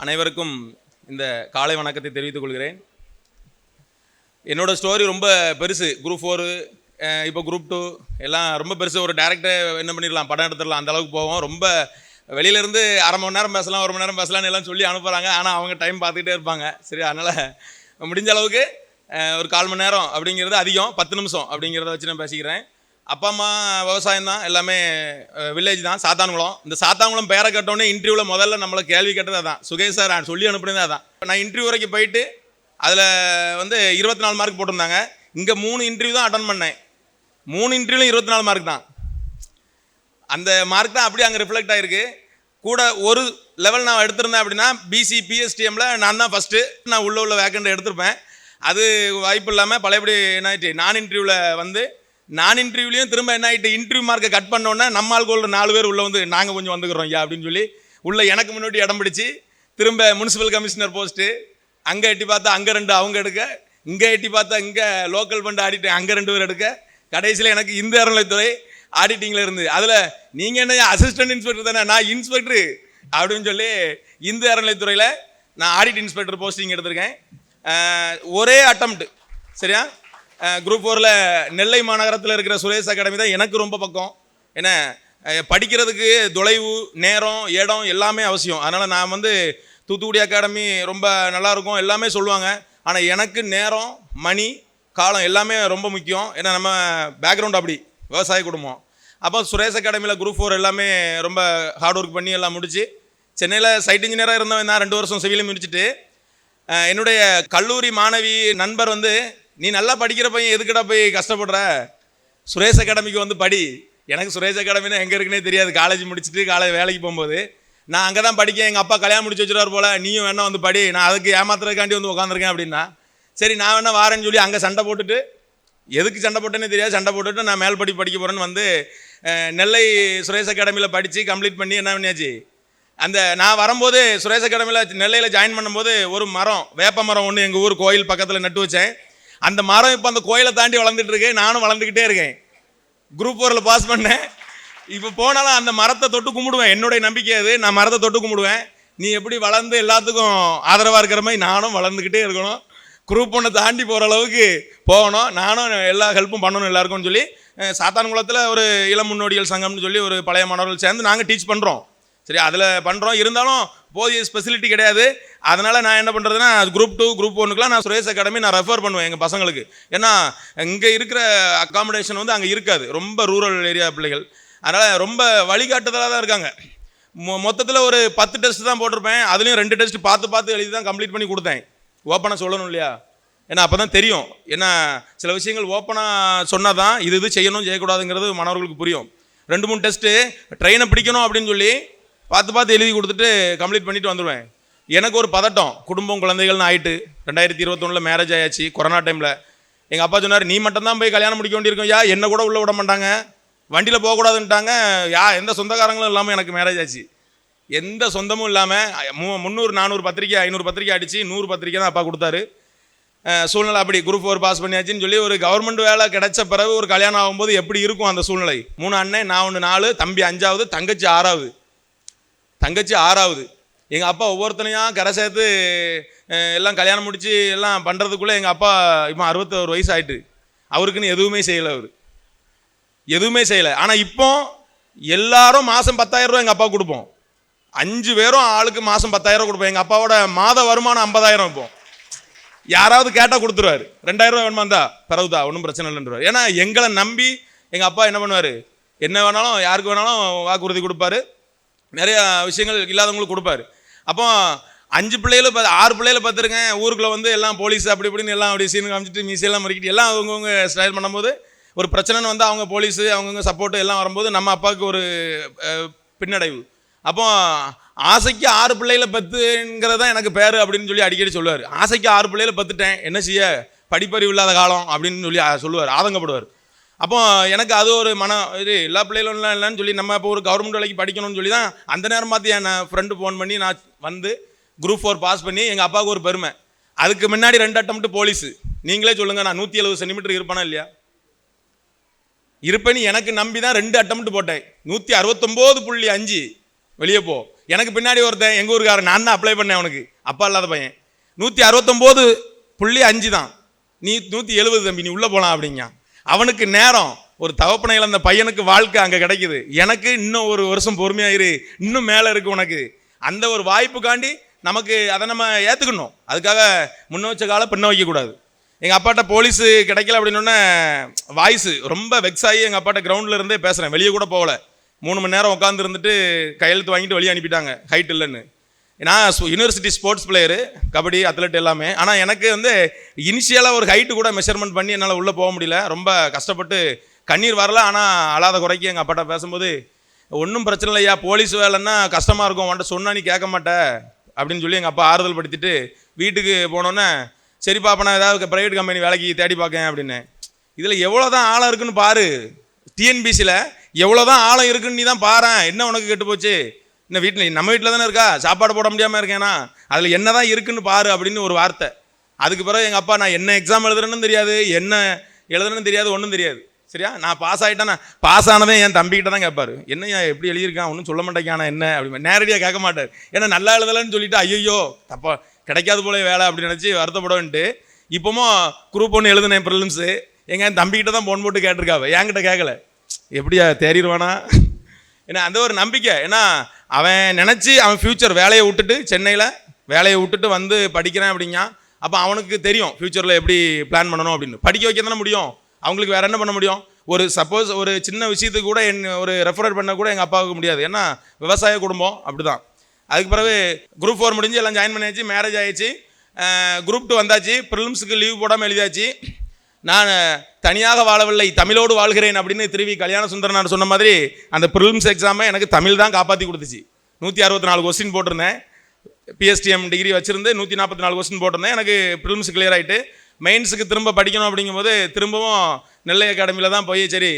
அனைவருக்கும் இந்த காலை வணக்கத்தை தெரிவித்துக் கொள்கிறேன். என்னோட ஸ்டோரி ரொம்ப பெருசு. குரூப் 4 இப்போ குரூப் 2 எல்லாம் ரொம்ப பெருசு. ஒரு டேரக்டர் என்ன பண்ணிடலாம், படம் எடுத்துடலாம், அந்த அளவுக்கு போவோம். ரொம்ப வெளியிலேருந்து அரை மணி நேரம் பேசலாம், 1 மணி நேரம் பேசலாம்னு எல்லாம் சொல்லி அனுப்புகிறாங்க. ஆனால் அவங்க டைம் பார்த்துக்கிட்டே இருப்பாங்க. சரி, அதனால் முடிஞ்ச அளவுக்கு ஒரு 1/4 மணி நேரம் அப்படிங்கிறது அதிகம், 10 நிமிஷம் அப்படிங்கிறத வச்சு நான் பேசிக்கிறேன். அப்பா அம்மா விவசாயம் தான், எல்லாமே வில்லேஜ் தான், சாத்தான்குளம். இந்த சாத்தான்குளம் பேரை கேட்டோன்னே இன்டர்வியூவில் முதல்ல நம்மளை கேள்வி கேட்டது அதான். சுகேஷ் சார் சொல்லி அனுப்புனதே அதான். நான் இன்டர்வியூ வரைக்கும் போயிட்டு அதில் 24 மார்க் போட்டிருந்தாங்க. இங்கே 3 இன்டர்வியூ தான் அட்டன் பண்ணேன். 3 இன்டர்வியூலையும் 24 மார்க் தான். அந்த மார்க் தான் அப்படியே அங்கே ரிஃப்ளெக்ட் ஆகிருக்கு. கூட ஒரு லெவல் நான் எடுத்திருந்தேன் அப்படின்னா பிசி பிஎஸ்டிஎம்மில் நான் தான் ஃபஸ்ட்டு. நான் உள்ள வேக்கண்ட் எடுத்திருப்பேன். அது வாய்ப்பு இல்லாமல் பழையபடி என்ன ஆகிட்டு, நான் இன்டர்வியூலையும் திரும்ப என்ன ஆகிட்டு, இன்டர்வியூ மார்க்கை கட் பண்ணோன்னே நம்ம ஆள்கோல் 4 பேர் உள்ளே வந்து நாங்கள் கொஞ்சம் வந்துக்கிறோம் ஐயா அப்படின்னு சொல்லி உள்ளே எனக்கு முன்னாடி இடம் பிடிச்சி திரும்ப முனிசிபல் கமிஷனர் போஸ்ட்டு அங்கே எட்டி பார்த்தா அங்கே 2 அவங்க எடுக்க, இங்கே எட்டி பார்த்தா இங்கே லோக்கல் ஃபண்ட் ஆடிட்டு அங்கே 2 பேர் எடுக்க, கடைசியில் எனக்கு இந்த அறநிலைத்துறை ஆடிட்டிங்கில் இருந்து அதில் நீங்கள் என்ன அசிஸ்டன்ட் இன்ஸ்பெக்டர் தானே, நான் இன்ஸ்பெக்டரு அப்படின்னு சொல்லி இந்த அறநிலைத்துறையில் நான் ஆடிட் இன்ஸ்பெக்டர் போஸ்டிங் எடுத்திருக்கேன். ஒரே அட்டம்ப்ட். சரியா, குரூப் 4ல் நெல்லை மாநகரத்தில் இருக்கிற சுரேஷ் அகாடமி தான் எனக்கு ரொம்ப பக்கம். ஏன்னா படிக்கிறதுக்கு தொலைவு, நேரம், இடம் எல்லாமே அவசியம். அதனால் நான் தூத்துக்குடி அகாடமி ரொம்ப நல்லாயிருக்கும் எல்லாமே சொல்லுவாங்க. ஆனால் எனக்கு நேரம், மணி, காலம் எல்லாமே ரொம்ப முக்கியம். ஏன்னா நம்ம பேக்ரவுண்ட் அப்படி விவசாய குடும்பம். அப்போ சுரேஷ் அகாடமியில் குரூப் 4 எல்லாமே ரொம்ப ஹார்ட் ஒர்க் பண்ணி எல்லாம் முடிச்சு சென்னையில் சைட் இன்ஜினியராக இருந்தவன் நான் 2 வருஷம் சிவிலும் முடிச்சுட்டு என்னுடைய கல்லூரி மாணவி நண்பர் நீ நல்லா படிக்கிற பையன் எதுக்கடா போய் கஷ்டப்படுற, சுரேஷ் அகாடமிக்கு படி. எனக்கு சுரேஷ் அகாடமினா எங்கே இருக்குன்னே தெரியாது. காலேஜ் முடிச்சுட்டு வேலைக்கு போகும்போது நான் அங்கே தான் படிக்கேன், எங்கள் அப்பா கல்யாணம் முடிச்சு வச்சுருவார் போல், நீயும் வேணா படி, நான் அதுக்கு ஏமாத்துறதுக்காண்டி உட்காந்துருக்கேன் அப்படின்னா. சரி நான் வேணா வாரேன்னு சொல்லி அங்கே சண்டை போட்டுட்டு, எதுக்கு சண்டை போட்டேன்னே தெரியாது, சண்டை போட்டுட்டு நான் மேல் படிக்க போகிறேன்னு நெல்லை சுரேஷ் அகாடமியில் படித்து கம்ப்ளீட் பண்ணி என்ன பண்ணியாச்சு. நான் வரும்போது சுரேஷ் அகாடமியில் நெல்லையில் ஜாயின் பண்ணும்போது ஒரு மரம், வேப்ப மரம் ஒன்று எங்கள் ஊர் கோயில் பக்கத்தில் நட்டு வச்சேன். அந்த மரம் இப்போ அந்த கோயிலை தாண்டி வளர்ந்துட்டு இருக்கேன். நானும் வளர்ந்துக்கிட்டே இருக்கேன். குரூப் 4ல் பாஸ் பண்ணேன். இப்போ போனாலும் அந்த மரத்தை தொட்டு கும்பிடுவேன். என்னுடைய நம்பிக்கை அது. நான் மரத்தை தொட்டு கும்பிடுவேன். நீ எப்படி வளர்ந்து எல்லாத்துக்கும் ஆதரவாக இருக்கிற மாதிரி நானும் வளர்ந்துக்கிட்டே இருக்கணும். குரூப் 1 தாண்டி போகிற அளவுக்கு போகணும். நானும் எல்லா ஹெல்ப்பும் பண்ணணும் எல்லாருக்கும்னு சொல்லி சாத்தான்குளத்தில் ஒரு இளம் முன்னோடிகள் சங்கம்னு சொல்லி ஒரு பழைய மாணவர்கள் சேர்ந்து நாங்கள் டீச் பண்ணுறோம். சரி, அதில் பண்ணுறோம். இருந்தாலும் போதிய ஸ்பெசிலிட்டி கிடையாது. அதனால் நான் என்ன பண்ணுறதுன்னா குரூப் 2 குரூப் 1க்குலாம் நான் சுரேஷ் அகாடமி நான் ரெஃபர் பண்ணுவேன் எங்கள் பசங்களுக்கு. ஏன்னா இங்கே இருக்கிற அக்காமடேஷன் அங்கே இருக்காது. ரொம்ப ரூரல் ஏரியா பிள்ளைகள். அதனால் ரொம்ப வழிகாட்டுதலாக தான் இருக்காங்க. மொத்தத்தில் ஒரு 10 டெஸ்ட் தான் போட்டிருப்பேன். அதுலேயும் 2 டெஸ்ட் பார்த்து எழுதி தான் கம்ப்ளீட் பண்ணி கொடுத்தேன். ஓப்பனாக சொல்லணும் இல்லையா, ஏன்னா அப்போ தான் தெரியும். ஏன்னா சில விஷயங்கள் ஓப்பனாக சொன்னால் தான் இது செய்யணும் செய்யக்கூடாதுங்கிறது மாணவர்களுக்கு புரியும். 2-3 டெஸ்ட்டு ட்ரெயினை பிடிக்கணும் அப்படின்னு சொல்லி பார்த்து எழுதி கொடுத்துட்டு கம்ப்ளீட் பண்ணிட்டு வந்துடுவேன். எனக்கு ஒரு பதட்டம், குடும்பம் குழந்தைகள்னு ஆகிட்டு 2021 மேரேஜ் ஆயாச்சு. கொரோனா டைமில் எங்கள் அப்பா சொன்னார், நீ மட்டும்தான் போய் கல்யாணம் முடிக்க வேண்டியிருக்கும், என்ன கூட உள்ளே விட மாட்டாங்க, வண்டியில் போகக்கூடாதுன்ட்டாங்க. எந்த சொந்தக்காரங்களும் இல்லாமல் எனக்கு மேரேஜ் ஆச்சு. எந்த சொந்தமும் இல்லாமல் 300 400 பத்திரிக்கை 500 பத்திரிக்கை அடித்து 100 பத்திரிக்கை தான் அப்பா கொடுத்தாரு. சூழ்நிலை அப்படி. குரூப் 4 பாஸ் பண்ணியாச்சுன்னு சொல்லி ஒரு கவர்மெண்ட் வேலை கிடைச்ச பிறகு ஒரு கல்யாணம் ஆகும்போது எப்படி இருக்கும் அந்த சூழ்நிலை. 3 அண்ணன், நான் 1 4, தம்பி 5வது, தங்கச்சி 6வது. எங்கள் அப்பா ஒவ்வொருத்தனையும் கரை சேர்த்து எல்லாம் கல்யாணம் முடித்து எல்லாம் பண்ணுறதுக்குள்ளே எங்கள் அப்பா இப்போ 61 வயசு ஆகிட்டு. அவருக்குன்னு எதுவுமே செய்யலை. ஆனால் இப்போ எல்லாரும் மாதம் 10,000 ரூபா எங்கள் அப்பா கொடுப்போம். 5 பேரும் ஆளுக்கு மாதம் 10,000 ரூபா கொடுப்போம். எங்கள் அப்பாவோட மாத வருமானம் 50,000. இப்போ யாராவது கேட்டால் கொடுத்துருவார். 2,000 ரூபா வேணுமா இருந்தா பிறகுதா, ஒன்றும் பிரச்சனை இல்லைன்றார். ஏன்னா எங்களை நம்பி எங்கள் அப்பா என்ன பண்ணுவார், என்ன வேணாலும் யாருக்கு வேணாலும் வாக்குறுதி கொடுப்பாரு, நிறைய விஷயங்கள் இல்லாதவங்களுக்கு கொடுப்பாரு. அப்போ 5 பிள்ளைகள் 6 பிள்ளைகளை பார்த்துருக்கேன். ஊருக்குள்ளே எல்லாம் போலீஸ் அப்படி இப்படின்னு எல்லாம் அப்படி சீனு காமிச்சிட்டு மீசையெல்லாம் மறிக்கிட்டு எல்லாம் அவங்கவுங்க ஸ்டைல் பண்ணும்போது ஒரு பிரச்சனைன்னு அவங்க போலீஸு அவங்கவுங்க சப்போர்ட்டு எல்லாம் வரும்போது நம்ம அப்பாவுக்கு ஒரு பின்னடைவு. அப்போ ஆசைக்கு 6 பிள்ளைகளை பத்துங்கிறதான் எனக்கு பேர் அப்படின்னு சொல்லி அடிக்கடி சொல்லுவார். ஆசைக்கு 6 பிள்ளைகளை பத்துட்டேன், என்ன செய்ய, படிப்பறிவு இல்லாத காலம் அப்படின்னு சொல்லி சொல்லுவார், ஆதங்கப்படுவார். அப்போ எனக்கு அது ஒரு இது எல்லா பிள்ளைகளும் இல்லைன்னு சொல்லி நம்ம இப்போ ஒரு கவர்மெண்ட் வேலைக்கு படிக்கணும்னு சொல்லி தான் அந்த நேரம் பார்த்து என் ஃப்ரெண்டு ஃபோன் பண்ணி நான் குரூப் 4 பாஸ் பண்ணி எங்கள் அப்பாவுக்கு ஒரு பெருமை. அதுக்கு முன்னாடி 2 அட்டம்ப்ட் போலீஸு. நீங்களே சொல்லுங்கள், நான் 170 சென்டிமீட்டர் இருப்பேனா இல்லையா? இருப்பேன்னு எனக்கு நம்பி தான் 2 அட்டம்ப்ட் போட்டேன். 169.5 வெளியே போ. எனக்கு பின்னாடி ஒருத்தன் எங்கள் ஊருக்காரன், நான் தான் அப்ளை பண்ணேன் அவனுக்கு, அப்பா இல்லாத பையன், 169.5 தான், நீ 170 தம்பி, நீ உள்ளே போகலாம் அப்படிங்க. அவனுக்கு நேரம், ஒரு தகப்பனை இழந்த பையனுக்கு வாழ்க்கை அங்கே கிடைக்குது. எனக்கு இன்னும் ஒரு வருஷம் பொறுமையாயிரு, இன்னும் மேலே இருக்கு உனக்கு. அந்த ஒரு வாய்ப்புக்காண்டி நமக்கு அதை நம்ம ஏற்றுக்கணும். அதுக்காக முன்ன வச்ச காலம் பின்ன வைக்கக்கூடாது. எங்கள் அப்பாட்ட போலீஸு கிடைக்கல அப்படின்னோடனே வாய்ஸு ரொம்ப வெக்ஸ் ஆகி எங்கள் அப்பாட்ட கிரவுண்டில் இருந்தே பேசுகிறேன். வெளியே கூட போகல, 3 மணி நேரம் உட்காந்து இருந்துட்டு கையெழுத்து வாங்கிட்டு வெளியே அனுப்பிட்டாங்க, ஹைட் இல்லைன்னு. நான் university sports player, kabaddi, athlete எல்லாமே. ஆனால் எனக்கு வந்து இனிஷியலாக ஒரு ஹைட்டு கூட மெஷர்மெண்ட் பண்ணி என்னால் உள்ளே போக முடியல. ரொம்ப கஷ்டப்பட்டு கண்ணீர் வரல. ஆனால் அழாத குறைக்கு எங்கள் அப்பாட்ட பேசும்போது, ஒன்றும் பிரச்சனை இல்லையா, போலீஸ் வேலைன்னா கஷ்டமாக இருக்கும், உன்ட்ட சொன்னா நீ கேட்க மாட்ட அப்படின்னு சொல்லி எங்கள் அப்பா ஆறுதல் படுத்திட்டு வீட்டுக்கு போனோன்னே, சரி பாப்பா நான் ஏதாவது ப்ரைவேட் கம்பெனி வேலைக்கு தேடி பார்க்கேன் அப்படின்னு. இதில் எவ்வளோ தான் ஆழம் இருக்குன்னு பாரு, டிஎன்பிசியில் எவ்வளோ தான் ஆழம் இருக்குன்னு நீ தான் பாரு, என்ன உனக்கு கெட்டு போச்சு, இன்னும் வீட்டில் நம்ம வீட்டில் தானே இருக்கா, சாப்பாடு போட முடியாமல் இருக்கேனா, அதில் என்ன தான் இருக்குன்னு பாரு அப்படின்னு ஒரு வார்த்தை. அதுக்கு பிறகு எங்கள் அப்பா, நான் என்ன எக்ஸாம் எழுதுறேன்னு தெரியாது, என்ன எழுதுறேன்னு தெரியாது, ஒன்றும் தெரியாது, சரியா, நான் பாஸ் ஆகிட்டேன். நான் பாஸ் ஆனதே என் தம்பிக்கிட்ட தான் கேட்பாரு, என்ன எப்படி எழுதியிருக்கான், ஒன்றும் சொல்ல மாட்டேங்கானா என்ன அப்படி, நேரடியாக கேட்க மாட்டார். ஏன்னா நல்லா எழுதலைன்னு சொல்லிட்டு ஐயோ தப்பா கிடைக்காது போல வேலை அப்படின்னு நினச்சி வருத்தப்படுவேன்ட்டு. இப்போவும் குரூப் 1 எழுதுனேன் ப்ரிலிம்ஸு, என் தம்பிக்கிட்ட தான் ஃபோன் போட்டு கேட்டிருக்காவ, என்கிட்ட கேட்கல, எப்படியா தேறிடுவானா, ஏன்னா அந்த ஒரு நம்பிக்கை. ஏன்னா அவன் நினச்சி அவன் ஃப்யூச்சர் வேலையை விட்டுட்டு, சென்னையில் வேலையை விட்டுட்டு வந்து படிக்கிறேன் அப்படிங்க. அப்போ அவனுக்கு தெரியும் ஃப்யூச்சரில் எப்படி பிளான் பண்ணணும் அப்படின்னு. படிக்க வைக்க தானே முடியும், அவங்களுக்கு வேறு என்ன பண்ண முடியும். ஒரு சப்போஸ் ஒரு சின்ன விஷயத்துக்கு கூட ஒரு ரெஃபரர் பண்ண கூட எங்கள் அப்பாவுக்கு முடியாது. ஏன்னா விவசாய குடும்பம் அப்படி தான். அதுக்கு பிறகு குரூப் 4 முடிஞ்சு எல்லாம் ஜாயின் பண்ணியாச்சு, மேரேஜ் ஆகிடுச்சு. குரூப் 2 வந்தாச்சு, ப்ரிலிம்ஸுக்கு லீவ் போடாமல் எழுதியாச்சு. நான் தனியாக வாழவில்லை, தமிழோடு வாழ்கிறேன் அப்படின்னு திருவி கல்யாண சுந்தரனார் சொன்ன மாதிரி அந்த ப்ரிலிம்ஸ் எக்ஸாமை எனக்கு தமிழ் தான் காப்பாற்றி கொடுத்துச்சு. 164 கொஸ்டின் போட்டிருந்தேன், பிஎஸ்டிஎம் டிகிரி வச்சுருந்து 144 கொஸ்டின் போட்டிருந்தேன். எனக்கு ப்ரிலிம்ஸ் கிளியர் ஆகிட்டு மெயின்ஸுக்கு திரும்ப படிக்கணும் அப்படிங்கும்போது திரும்பவும் நெல்லை அகாடமியில் தான் போய் சரி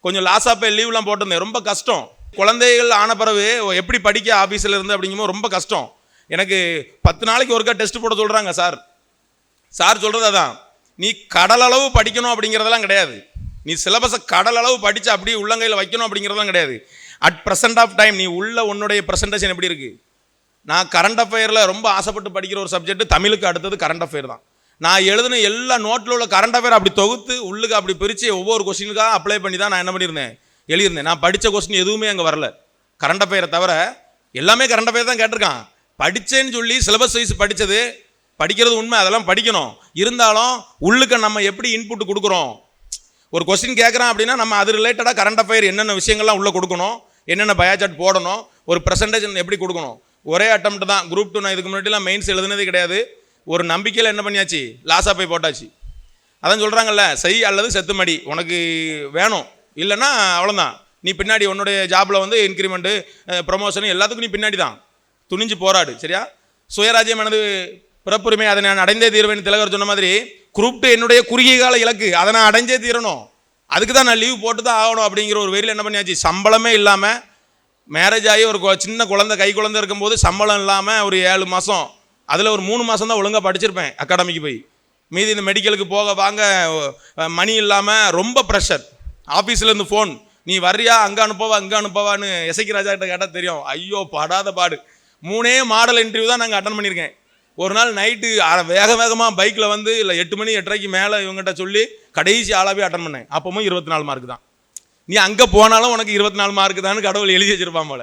கொஞ்சம் லாஸ் ஆஃப் லீவ்லாம் போட்டிருந்தேன். ரொம்ப கஷ்டம், குழந்தைகள் ஆன பிறகு எப்படி படிக்க ஆஃபீஸில் இருந்து அப்படிங்கும்போது ரொம்ப கஷ்டம். எனக்கு 10 நாளைக்கு ஒருக்கா டெஸ்ட் போட சொல்கிறாங்க சார். சொல்கிறது அதான், நீ கடலளவு படிக்கணும் அப்படிங்கிறதெல்லாம் கிடையாது, நீ சிலபஸை கடலளவு படித்து அப்படியே உள்ளங்கையில் வைக்கணும் அப்படிங்கிறதெல்லாம் கிடையாது. அட் ப்ரெசென்ட் ஆஃப் டைம் நீ உள்ள உன்னுடைய ப்ரெசன்டேஷன் எப்படி இருக்குது. நான் கரண்ட் அஃபேரில் ரொம்ப ஆசைப்பட்டு படிக்கிற ஒரு சப்ஜெக்ட் தமிழுக்கு அடுத்தது கரண்ட் அஃபேர் தான். நான் எழுதின எல்லா நோட்டில் உள்ள கரண்ட் அஃபேர் அப்படி தொகுத்து உள்ளுக்கு அப்படி பிரித்து ஒவ்வொரு கொஸ்டினுக்காக அப்ளை பண்ணி தான் நான் என்ன பண்ணியிருந்தேன், எழுதியிருந்தேன். நான் படித்த கொஸ்டின் எதுவுமே அங்கே வரல, கரண்ட் அஃபேரை தவிர எல்லாமே கரண்ட் அஃபேர் தான் கேட்டிருக்கான். படித்தேன்னு சொல்லி சிலபஸ் வைஸ் படித்தது படிக்கிறது உண்மை, அதெல்லாம் படிக்கணும். இருந்தாலும் உள்ளுக்கு நம்ம எப்படி இன்புட் கொடுக்குறோம், ஒரு கொஸ்டின் கேட்குறான் அப்படின்னா நம்ம அது ரிலேட்டடாக கரண்ட் அஃபேர் என்னென்ன விஷயங்கள்லாம் உள்ளே கொடுக்கணும், என்னென்ன பயாசாட் போடணும், ஒரு ப்ரெசன்டேஷன் எப்படி கொடுக்கணும். ஒரே அட்டம்ப்ட் தான். குரூப் 2 நான் இதுக்கு முன்னாடிலாம் மெயின்ஸ் எழுதுனதே கிடையாது. ஒரு நம்பிக்கையில் என்ன பண்ணியாச்சு, லாஸாக போய் போட்டாச்சு. அதான் சொல்கிறாங்கல்ல, செய் அல்லது செத்துமடி, உனக்கு வேணும் இல்லைன்னா அவ்வளோதான், நீ பின்னாடி உன்னுடைய ஜாபில் வந்து இன்க்ரிமெண்ட்டு ப்ரொமோஷனு எல்லாத்துக்கும் நீ பின்னாடி தான், துணிஞ்சு போராடு, சரியா. சுயராஜ்யம் எனது பிறப்புரிமை, அதை நான் அடைந்தே தீர்வேன் திலகர் சொன்ன மாதிரி குரூப் 2 என்னுடைய குறுகிய கால இலக்கு, அதை நான் அடைஞ்சே தீரணும், அதுக்கு தான் நான் லீவ் போட்டு தான் ஆகணும் அப்படிங்கிற ஒரு வெறியில் என்ன பண்ணியாச்சு. சம்பளமே இல்லாமல் மேரேஜ் ஆகி ஒரு சின்ன குழந்தை கை குழந்தை இருக்கும்போது சம்பளம் இல்லாமல் ஒரு 7 மாதம், அதில் ஒரு 3 மாதம் தான் ஒழுங்காக படிச்சிருப்பேன் அகாடமிக்கு போய். மீதி இந்த மெடிக்கலுக்கு போக வாங்க மணி இல்லாமல் ரொம்ப ப்ரெஷர். ஆஃபீஸ்லேருந்து ஃபோன், நீ வர்றியா, அங்கே அனுப்பவா இங்கே அனுப்பவான்னு எஸ்ஐக்கு ராஜா கிட்ட கேட்டால் தெரியும். ஐயோ படாத பாடு. 3 மாடல் இன்டர்வியூ தான் நாங்கள் அட்டன் பண்ணியிருக்கேன். ஒரு நாள் நைட்டு வேகமாக பைக்கில் வந்து இல்லை 8 மணி 8:30 மேலே இவங்ககிட்ட சொல்லி கடைசி ஆளாகவே அட்டன் பண்ணேன். அப்பவும் 24 மார்க் தான். நீ அங்கே போனாலும் உனக்கு 24 மார்க்கு தான் கடவுள் எழுதி வச்சிருப்பான் போல,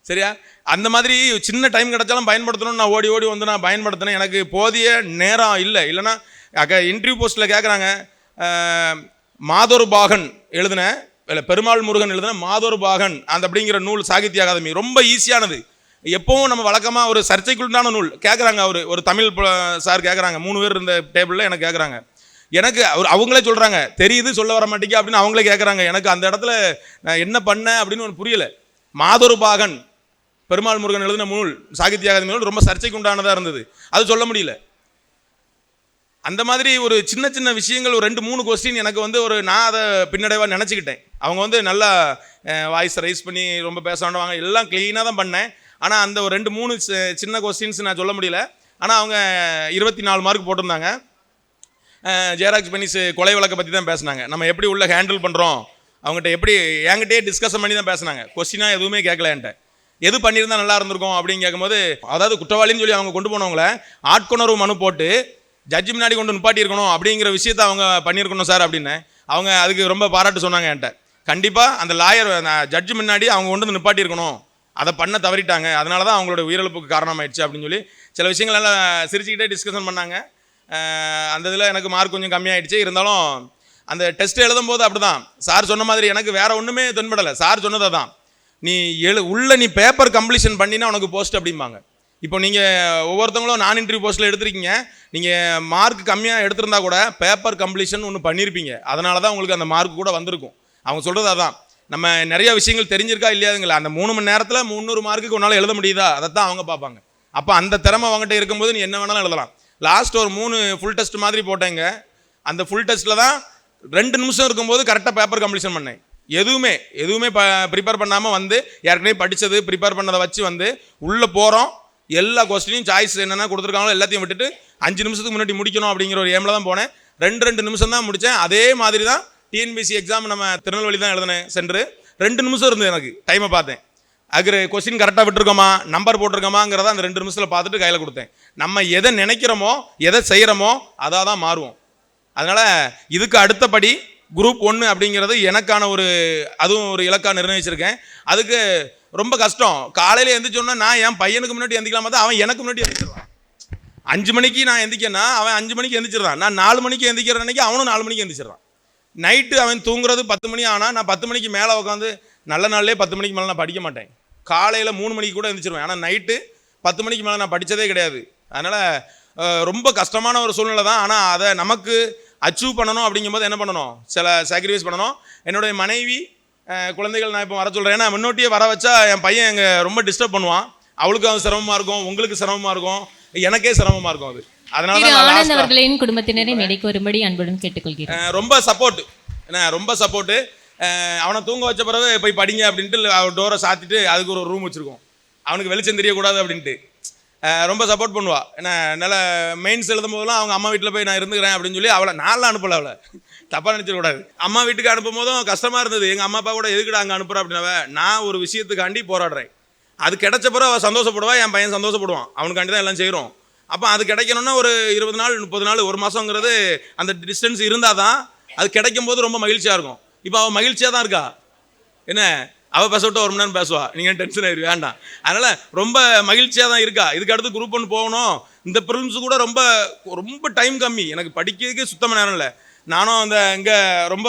சரியா. அந்த மாதிரி சின்ன டைம் கிடச்சாலும் பயன்படுத்தணும்னு நான் ஓடி ஓடி வந்து நான் பயன்படுத்தினேன். எனக்கு போதிய நேரம் இல்லைன்னா இன்டர்வியூ போஸ்ட்டில் கேட்குறாங்க, மாதொரு பாகன் எழுதின இல்லை பெருமாள் முருகன் எழுதின மாதொரு பாகன் அந்த அப்படிங்கிற நூல் சாகித்ய அகாதமி ரொம்ப ஈஸியானது. எப்பவும் நம்ம வழக்கமாக ஒரு சர்ச்சைக்குள்ளான நூல் கேட்குறாங்க. ஒரு தமிழ் சார் கேட்குறாங்க, 3 பேர் இருந்த டேபிளில் எனக்கு கேட்குறாங்க. எனக்கு அவங்களே சொல்கிறாங்க தெரியுது சொல்ல வர மாட்டேங்க அப்படின்னு அவங்களே கேட்குறாங்க. எனக்கு அந்த இடத்துல நான் என்ன பண்ணேன் அப்படின்னு ஒன்று புரியலை. மாதொரு பாகன் பெருமாள் முருகன் எழுதின நூல் சாகித்ய அகாதமி நூல் ரொம்ப சர்ச்சைக்கு உண்டானதாக இருந்தது, அது சொல்ல முடியல. அந்த மாதிரி ஒரு சின்ன சின்ன விஷயங்கள் ஒரு 2-3 கொஸ்டின் எனக்கு வந்து நான் அதை பின்னடைவாக நினச்சிக்கிட்டேன். அவங்க வந்து நல்லா வாய்ஸ் ரைஸ் பண்ணி ரொம்ப பேச வேண்டுவாங்க, எல்லாம் க்ளீனாக தான் பண்ணேன். ஆனால் அந்த ஒரு 2-3 சின்ன கொஸ்டின்ஸ் நான் சொல்ல முடியல. ஆனால் அவங்க 24 மார்க் போட்டிருந்தாங்க. ஜெயராஜ் பெனிஸ் கொலை வழக்கை பற்றி தான் பேசினாங்க. நம்ம எப்படி உள்ள ஹேண்டில் பண்ணுறோம், அவங்ககிட்ட எப்படி என்கிட்டயே டிஸ்கஷன் பண்ணி தான் பேசினாங்க. கொஸ்டினாக எதுவுமே கேட்கல என்கிட்ட. எது பண்ணியிருந்தா நல்லா இருந்திருக்கும் அப்படின்னு கேட்கும்போது, அதாவது குற்றவாளின்னு சொல்லி அவங்க கொண்டு போனவங்கள ஆட்கொணர்வு மனு போட்டு ஜட்ஜி முன்னாடி கொண்டு நிப்பாட்டியிருக்கணும் அப்படிங்கிற விஷயத்த அவங்க பண்ணியிருக்கணும் சார் அப்படின்னு. அவங்க அதுக்கு ரொம்ப பாராட்டு சொன்னாங்க என்கிட்ட. கண்டிப்பாக அந்த லாயர் ஜட்ஜி முன்னாடி அவங்க கொண்டு வந்து நிப்பாட்டியிருக்கணும், அதை பண்ண தவறிட்டாங்க, அதனால தான் அவங்களோட உயிரிழப்புக்கு காரணமாயிடுச்சு அப்படின்னு சொல்லி சில விஷயங்கள் எல்லாம் சிரிச்சுக்கிட்டே டிஸ்கஷன் பண்ணாங்க. அந்த இதில் எனக்கு மார்க் கொஞ்சம் கம்மியாயிடுச்சு. இருந்தாலும் அந்த டெஸ்ட் எழுதும் போது அப்படி தான் சார் சொன்ன மாதிரி எனக்கு வேற ஒன்றுமே தென்படலை. சார் சொன்னதை தான், நீ நீ பேப்பர் கம்ப்ளீஷன் பண்ணினா உனக்கு போஸ்ட் அப்படிம்பாங்க. இப்போ நீங்கள் ஒவ்வொருத்தவங்களும் நான் இன்டர்வியூ போஸ்ட்டில் எடுத்திருக்கீங்க, நீங்கள் மார்க் கம்மியாக எடுத்திருந்தா கூட பேப்பர் கம்ப்ளீஷன் ஒன்று பண்ணியிருப்பீங்க, அதனால தான் உங்களுக்கு அந்த மார்க் கூட வந்திருக்கும். அவங்க சொல்கிறது அதான். நம்ம நிறைய விஷயங்கள் தெரிஞ்சிருக்கா இல்லையாதுங்களா, அந்த 3 மணி நேரத்தில் 300 மார்க்குக்கு உன்னால் எழுத முடியுதா, அதை தான் அவங்க பார்ப்பாங்க. அப்போ அந்த திறமை அவங்ககிட்ட இருக்கும்போது நீ என்ன வேணாலும் எழுதலாம். லாஸ்ட் ஒரு 3 ஃபுல் டெஸ்ட் மாதிரி போட்டேங்க. அந்த ஃபுல் டெஸ்ட்டில் தான் 2 நிமிஷம் இருக்கும்போது கரெக்டாக பேப்பர் கம்ப்ளீஷன் பண்ணேன். எதுவுமே ப்ரிப்பேர் பண்ணாமல் வந்து ஏற்கனவே படித்தது ப்ரிப்பேர் பண்ணதை வச்சு வந்து உள்ளே போகிறோம். எல்லா கொஸ்டினையும் சாய்ஸ் என்னென்ன கொடுத்துருக்காங்களோ எல்லாத்தையும் விட்டுட்டு 5 நிமிஷத்துக்கு முன்னாடி முடிக்கணும் அப்படிங்கிற ஒரு ஏமில் தான் போனேன். 2 நிமிஷம் தான் முடித்தேன். அதே மாதிரி தான் டிஎன்பிசி எக்ஸாம் நம்ம திருநெல்வேலி தான் எழுதினேன். சென்று 2 நிமிஷம் இருந்தது எனக்கு. டைமை பார்த்தேன், அதுக்கு கொஸ்டின் கரெக்டாக விட்டுருக்கோமா நம்பர் போட்டிருக்கோமாங்கிறத அந்த 2 நிமிஷத்தில் பார்த்துட்டு கையில் கொடுத்தேன். நம்ம எதை நினைக்கிறோமோ எதை செய்கிறோமோ அதாக தான் மாறுவோம். அதனால் இதுக்கு அடுத்தபடி குரூப் 1 அப்படிங்கிறது எனக்கான அதுவும் ஒரு இலக்காக நிர்ணயிச்சிருக்கேன். அதுக்கு ரொம்ப கஷ்டம். காலையில் எந்திரிச்சோன்னா நான் என் பையனுக்கு முன்னாடி எந்திரிக்கலாம் பார்த்தா அவன் எனக்கு முன்னாடி எந்திரிச்சிடறான். 5 மணிக்கு நான் எந்திரிக்கேன்னா அவன் 5 மணிக்கு எந்திரிச்சிடறான். நான் 4 மணிக்கு எந்திரிக்கிற அன்னைக்கு அவனும் 4 மணிக்கு எந்திரிச்சிடறான். நைட்டு அவன் தூங்குறது 10 மணி ஆனால் நான் 10 மணிக்கு மேலே உட்காந்து நல்ல நாள்லேயே 10 மணிக்கு மேலே நான் படிக்க மாட்டேன். காலையில் 3 மணிக்கு கூட எந்திரிச்சிருவேன். ஆனால் நைட்டு 10 மணிக்கு மேலே நான் படித்ததே கிடையாது. அதனால் ரொம்ப கஷ்டமான ஒரு சூழ்நிலை தான். ஆனால் அதை நமக்கு அச்சீவ் பண்ணணும் அப்படிங்கும்போது என்ன பண்ணணும், சில சாக்ரிஃபைஸ் பண்ணணும். என்னுடைய மனைவி குழந்தைகள் நான் இப்போ வர சொல்கிறேன். ஏன்னா முன்னோட்டியே வர வச்சா என் பையன் எங்கே ரொம்ப டிஸ்டர்ப் பண்ணுவான். அவளுக்கு அது சிரமமாக இருக்கும், உங்களுக்கு சிரமமாக இருக்கும், எனக்கே சிரமமாக இருக்கும். அது அதனால தான் அவர்களின் குடும்பத்தினரை மேடைக்கு வரும்படி அன்புடன் கேட்டுக்கொள்கிறேன். ரொம்ப சப்போர்ட், ரொம்ப சப்போர்ட்டு. அவனை தூங்க வச்ச பிறகு போய் படிங்க அப்படின்ட்டு டோரை சாத்திட்டு அதுக்கு ஒரு ரூம் வச்சுருக்கோம், அவனுக்கு வெளிச்சம் தெரியக்கூடாது அப்படின்ட்டு. ரொம்ப சப்போர்ட் பண்ணுவா. ஏன்னா நல்ல மெயின்ஸ் எழுதும் போதெல்லாம் அவங்க அம்மா வீட்டில் போய் நான் இருந்துக்கிறேன் அப்படின்னு சொல்லி அவளை நான்லாம் அனுப்பலை. அவளை தப்பாக நினச்சிடக்கூடாது. அம்மா வீட்டுக்கு அனுப்பும் போதும் கஷ்டமாக இருந்தது. எங்கள் அம்மா அப்பா கூட எதுக்குடா அங்கே அனுப்புகிறேன் அப்படின்னாவ, நான் ஒரு விஷயத்துக்காண்டி போராடுறேன், அது கிடைச்ச பிறகு அவள் சந்தோஷப்படுவா, என் பையன் சந்தோஷப்படுவான், அவனுக்காண்டி தான் எல்லாம் செய்கிறோம். அப்போ அது கிடைக்கணும்னா ஒரு 20 நாள் 30 நாள் 1 மாதங்கிறது அந்த டிஸ்டன்ஸ் இருந்தால் தான் அது கிடைக்கும் போது ரொம்ப மகிழ்ச்சியாக இருக்கும். இப்போ அவள் மகிழ்ச்சியாக தான் இருக்கா. என்ன அவள் பேச விட்டு 1 மணி நேரம் பேசுவா, நீங்கள் டென்ஷன் ஆயிரு வேண்டாம். அதனால் ரொம்ப மகிழ்ச்சியாக தான் இருக்கா. இதுக்கு அடுத்து குரூப் 1 போகணும். இந்த ப்ரிலிம்ஸு கூட ரொம்ப ரொம்ப டைம் கம்மி, எனக்கு படிக்கிறதுக்கே சுத்தமாக நேரம் இல்லை. நானும் அந்த இங்கே ரொம்ப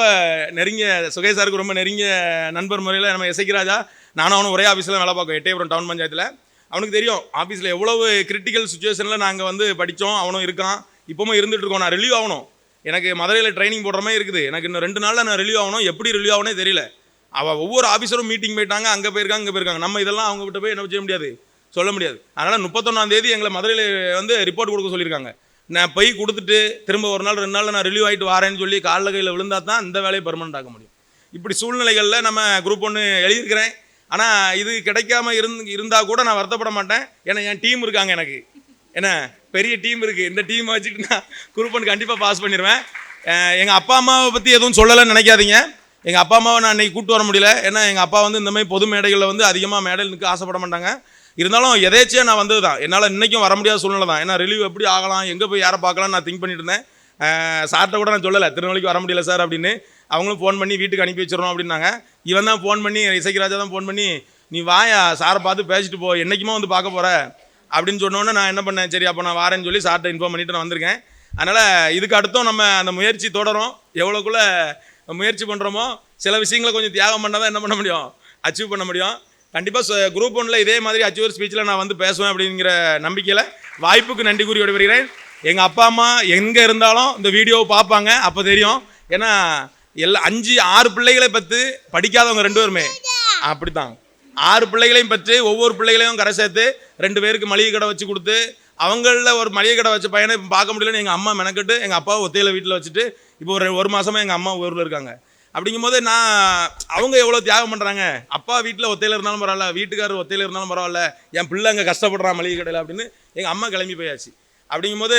நெருங்கிய சுகேஷ் சாருக்கு ரொம்ப நெருங்கிய நண்பர் முறையில் நம்ம இசைக்கிறாஜா, நானும் அவனும் ஒரே ஆஃபீஸில் வேலை பார்க்கோம், எட்டயபுரம் டவுன் பஞ்சாயத்தில். அவனுக்கு தெரியும் ஆஃபீஸில் எவ்வளவு கிரிட்டிக்கல் சுச்சுவேஷனில் நாங்கள் வந்து படித்தோம். அவனும் இருக்கான், இப்போவும் இருந்துகிட்டு இருக்கோம். நான் ரிலீவ் ஆகணும், எனக்கு மதுரையில் ட்ரைனிங் போடுற மாதிரி இருக்குது. எனக்கு இன்னும் 2 நாளில் நான் ரிலீவ் ஆகணும். எப்படி ரிலீவ் ஆகனே தெரியல. அவள் ஒவ்வொரு ஆஃபீஸரும் மீட்டிங் போயிட்டாங்க, அங்கே போயிருக்காங்க இங்கே போயிருக்காங்க. நம்ம இதெல்லாம் அவங்க கிட்ட போய் என்ன செய்ய முடியாது, சொல்ல முடியாது. அதனால் 31ஆம் தேதி எங்களை மதுரையில் வந்து ரிப்போர்ட் கொடுக்க சொல்லியிருக்காங்க. நான் போய் கொடுத்துட்டு திரும்ப 1 நாள் 2 நாளில் நான் ரிலீவ் ஆகிட்டு வரேன்னு சொல்லி காலில் கையில் விழுந்தா தான் இந்த வேலையை பெர்மனெண்ட் ஆக்க முடியும். இப்படி சூழ்நிலைகளில் நம்ம குரூப் 1 எழுதியிருக்கிறேன். ஆனால் இது கிடைக்காம இருந்தால் கூட நான் வருத்தப்பட மாட்டேன். ஏன்னா என் டீம் இருக்காங்க, எனக்கு என்ன பெரிய டீம் இருக்குது. இந்த டீமை வச்சுட்டு நான் குரூப் 1 கண்டிப்பாக பாஸ் பண்ணிடுவேன். எங்கள் அப்பா அம்மாவை பற்றி எதுவும் சொல்லலைன்னு நினைக்காதீங்க. எங்கள் அப்பா அம்மாவை நான் இன்றைக்கி கூப்பிட்டு வர முடியல. ஏன்னா எங்கள் அப்பா வந்து இந்தமாதிரி பொது மேடைகளில் வந்து அதிகமாக மேடையில் நிற்க ஆசைப்பட மாட்டாங்க. இருந்தாலும் எதேச்சியாக நான் வந்தது தான். என்னால் இன்றைக்கும் வர முடியாத சூழ்நிலை தான். ஏன்னா ரிலீவ் எப்படி ஆகலாம், எங்கே போய் யாரை பார்க்கலாம்னு நான் திங்க் பண்ணிட்டு இருந்தேன். சார்கிட்ட கூட நான் சொல்லலை திருநெல்வேலிக்கு வர முடியல சார் அப்படின்னு. அவங்களும் ஃபோன் பண்ணி வீட்டுக்கு அனுப்பி வச்சிடறோம் அப்படின்னாங்க. இவன் தான் ஃபோன் பண்ணி, இசைக்கராஜா தான் ஃபோன் பண்ணி, நீ வாயா சாரை பார்த்து பேசிட்டு போ, என்றைக்குமா வந்து பார்க்க போகிற அப்படின்னு சொன்னோன்னே நான் என்ன பண்ணேன், சரி அப்போ நான் வரேன்னு சொல்லி சார்கிட்ட இன்ஃபார்ம் பண்ணிவிட்டு நான் வந்திருக்கேன். அதனால் இதுக்கு அடுத்தும் நம்ம அந்த முயற்சி தொடரும். எவ்வளோக்குள்ளே முயற்சி பண்ணுறோமோ சில விஷயங்களை கொஞ்சம் தியாகம் பண்ணால் தான் என்ன பண்ண முடியும், அச்சீவ் பண்ண முடியும். கண்டிப்பாக குரூப் 1 இதே மாதிரி அச்சீவர் ஸ்பீச்சில் நான் வந்து பேசுவேன் அப்படிங்கிற நம்பிக்கையில் வாய்ப்புக்கு நன்றி கூறி விடைபெறுகிறேன். எங்கள் அப்பா அம்மா எங்கே இருந்தாலும் இந்த வீடியோவை பார்ப்பாங்க, அப்போ தெரியும். ஏன்னா 5-6 பிள்ளைகளை பற்றி படிக்காதவங்க 2 பேருமே அப்படித்தான். 6 பிள்ளைகளையும் பற்றி ஒவ்வொரு பிள்ளைகளையும் கரை சேர்த்து 2 பேருக்கு மளிகை கடை வச்சு கொடுத்து, அவங்களில் ஒரு மளிகை கடை வச்ச பையனை பார்க்க முடியலன்னு எங்கள் அம்மா மெனக்கட்டு எங்கள் அப்பாவை ஒத்தையில் வீட்டில் வச்சுட்டு இப்போ ஒரு மாதமாக எங்கள் அம்மா ஊரில் இருக்காங்க. அப்படிங்கும்போது நான் அவங்க எவ்வளோ தியாகம் பண்ணுறாங்க. அப்பா வீட்டில் ஒத்தையில் இருந்தாலும் பரவாயில்ல, வீட்டுக்காரர் ஒத்தையில் இருந்தாலும் பரவாயில்ல, என் பிள்ளை அங்கே கஷ்டப்படுறான் மளிகை கடையில் அப்படின்னு எங்கள் அம்மா கிளம்பி போயாச்சு. அப்படிங்கும்போது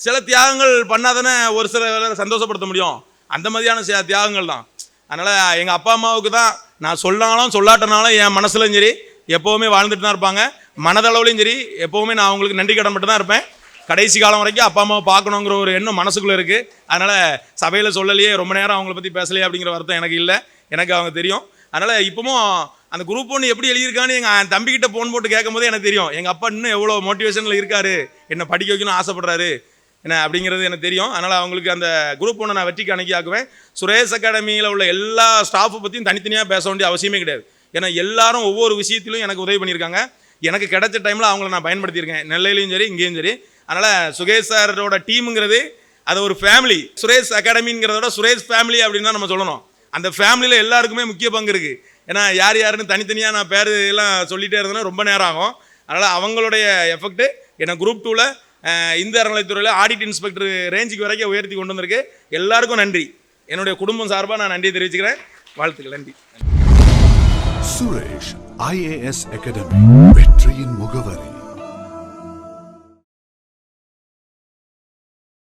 சில தியாகங்கள் பண்ணாதானே ஒரு சில வேலை சந்தோஷப்படுத்த முடியும். அந்த மாதிரியான தியாகங்கள் தான். அதனால் எங்கள் அப்பா அம்மாவுக்கு தான் நான் சொல்லாலும் சொல்லாட்டனாலும் என் மனசுலையும் சரி எப்போவுமே வாழ்ந்துட்டு தான் இருப்பாங்க. மனதளவுலையும் சரி எப்போவுமே நான் அவங்களுக்கு நன்றி கடன் மட்டும் தான் இருப்பேன். கடைசி காலம் வரைக்கும் அப்பா அம்மாவை பார்க்கணுங்கிற ஒரு எண்ணம் மனசுக்குள்ளே இருக்குது. அதனால் சபையில் சொல்லலையே, ரொம்ப நேரம் அவங்கள பற்றி பேசலையே அப்படிங்கிற வருத்தம் எனக்கு இல்லை. எனக்கு அவங்க தெரியும். அதனால் இப்போவும் அந்த குரூப் ஒன்று எப்படி எழுதியிருக்கான்னு எங்கள் தம்பிக்கிட்ட ஃபோன் போட்டு கேட்கும்போது எனக்கு தெரியும், எங்கள் அப்பா இன்னும் எவ்வளோ மோட்டிவேஷனில் இருக்காரு, என்னை படிக்க வைக்கணும்னு ஆசைப்படுறாரு என்ன அப்படிங்கிறது எனக்கு தெரியும். அதனால் அவங்களுக்கு அந்த குரூப் ஒன்று நான் வெற்றிக்கு அணுகியாக்குவேன். சுரேஷ் அகாடமியில் உள்ள எல்லா ஸ்டாஃபை பற்றியும் தனித்தனியாக பேச வேண்டிய அவசியமே கிடையாது. ஏன்னா எல்லாரும் ஒவ்வொரு விஷயத்திலும் எனக்கு உதவி பண்ணியிருக்காங்க. எனக்கு கிடைச்ச டைமில் அவங்கள நான் பயன்படுத்தியிருக்கேன், நெல்லையிலையும் சரி இங்கேயும் சரி. அதனால் சுரேஷ் சாரோட டீமுங்கிறது அது ஒரு ஃபேமிலி. சுரேஷ் அகாடமிங்கிறதோட சுரேஷ் ஃபேமிலி அப்படின்னு தான் நம்ம சொல்லணும். அந்த ஃபேமிலியில் எல்லாருக்குமே முக்கிய பங்கு இருக்குது. ஏன்னா யார் யாருன்னு தனித்தனியாக நான் பேர் எல்லாம் சொல்லிகிட்டே இருந்தேன்னா ரொம்ப நேரம் ஆகும். அதனால் அவங்களுடைய எஃபெக்ட்டு என்னை குரூப் 2ல் இந்த அறநிலைத்துறையில் ஆடிட் இன்ஸ்பெக்டர் ரேஞ்சுக்கு வரைக்கும் உயர்த்தி கொண்டு வந்திருக்கு. எல்லாருக்கும் நன்றி. என்னுடைய குடும்பம் சார்பாக நான் நன்றி தெரிவிச்சுக்கிறேன். வாழ்த்துக்கள். நன்றி. சுரேஷ் IAS அகாடமி, வெற்றியின் முகவரி.